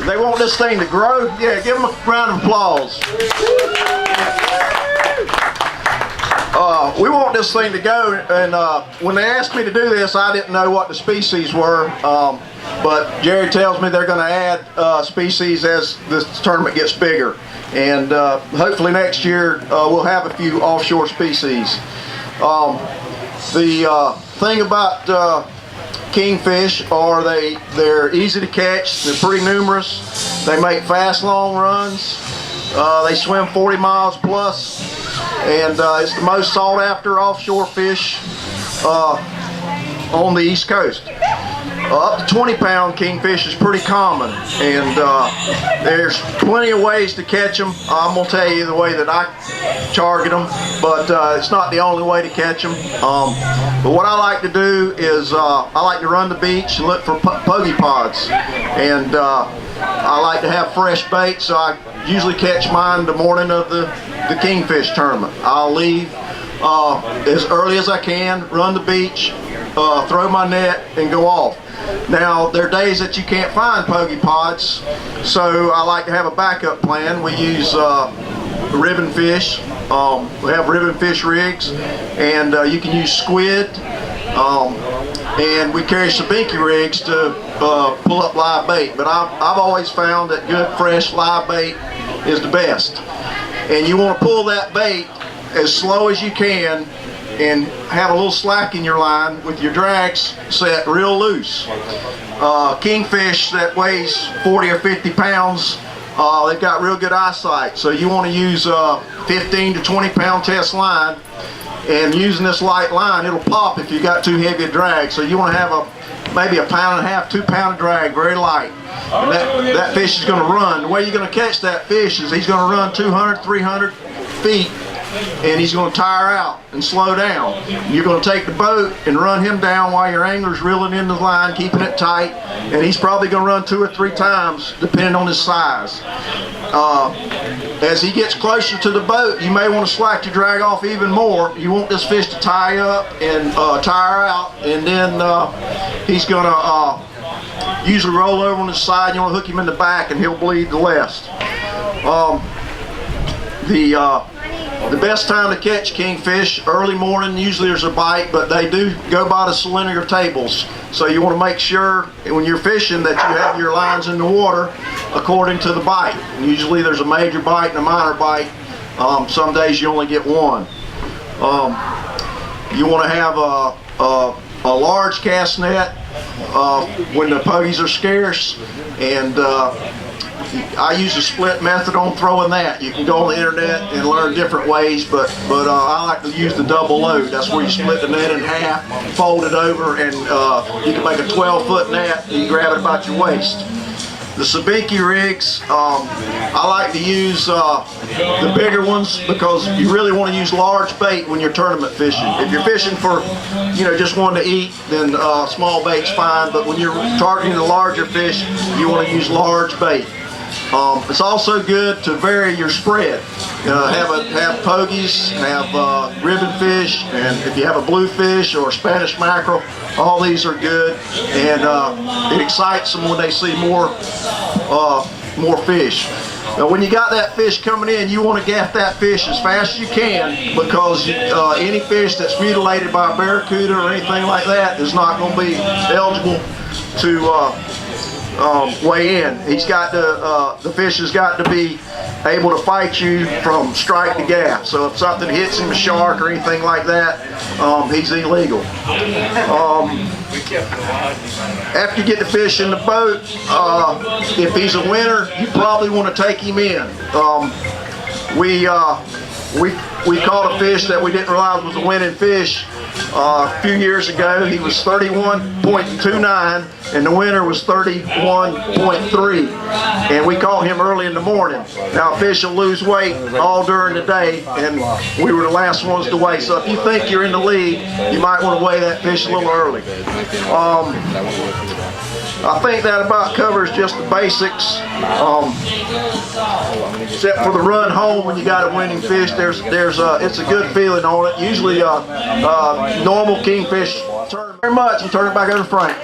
They want this thing to grow. Yeah, give them a round of applause. We want this thing to go, and when they asked me to do this, I didn't know what the species were, but Jerry tells me they're going to add species as this tournament gets bigger, and hopefully next year we'll have a few offshore species. The thing about kingfish are they're easy to catch, they're pretty numerous, they make fast long runs, they swim 40 miles plus, and it's the most sought after offshore fish on the East Coast. Up to 20-pound kingfish is pretty common, and there's plenty of ways to catch them. I'm going to tell you the way that I target them, but it's not the only way to catch them. But what I like to do is I like to run the beach and look for pogie pods, and I like to have fresh bait, so I usually catch mine the morning of the kingfish tournament. I'll leave as early as I can, run the beach, throw my net, and go off. Now, there are days that you can't find pogie pods, so I like to have a backup plan. We use ribbon fish. We have ribbon fish rigs, and you can use squid, and we carry sabinki rigs to pull up live bait. But I've always found that good, fresh live bait is the best. And you want to pull that bait as slow as you can and have a little slack in your line with your drags set real loose. Kingfish that weighs 40 or 50 pounds, they've got real good eyesight, so you want to use a 15 to 20 pound test line, and using this light line, it'll pop if you got too heavy a drag. So you want to have maybe a pound and a half, 2 pound drag, very light. And that fish is going to run. The way you're going to catch that fish is he's going to run 200, 300 feet, and he's going to tire out and slow down. You're going to take the boat and run him down while your angler's reeling in the line, keeping it tight, and he's probably going to run 2 or 3 times depending on his size. As he gets closer to the boat, you may want to slack your drag off even more. You want this fish to tie up and tire out, and then he's going to usually roll over on his side. You want to hook him in the back and he'll bleed the less. The best time to catch kingfish, early morning. Usually there's a bite, but they do go by the cylindrical tables. So you want to make sure when you're fishing that you have your lines in the water according to the bite. And usually there's a major bite and a minor bite. Some days you only get one. You want to have a large cast net when the pogies are scarce, and I use a split method on throwing that. You can go on the internet and learn different ways, but I like to use the double load. That's where you split the net in half, fold it over, and you can make a 12-foot net, and you grab it about your waist. The sabinki rigs, I like to use the bigger ones because you really want to use large bait when you're tournament fishing. If you're fishing for, just one to eat, then small bait's fine, but when you're targeting the larger fish, you want to use large bait. It's also good to vary your spread. Have pogies, have ribbon fish, and if you have a bluefish or Spanish mackerel, all these are good, and it excites them when they see more fish. Now, when you got that fish coming in, you want to gaff that fish as fast as you can, because any fish that's mutilated by a barracuda or anything like that is not going to be eligible to weigh in. The fish has got to be able to fight you from strike to gaff. So if something hits him, a shark or anything like that, he's illegal. After you get the fish in the boat, if he's a winner, you probably want to take him in. We caught a fish that we didn't realize was a winning fish a few years ago. He was 31.29 and the winner was 31.3, and we caught him early in the morning. Now fish will lose weight all during the day, and we were the last ones to weigh. So if you think you're in the lead, you might want to weigh that fish a little early. I think that about covers just the basics, except for the run home when you got a winning fish. It's a good feeling on it. Usually normal kingfish. Very much, and turn it back over to Frank.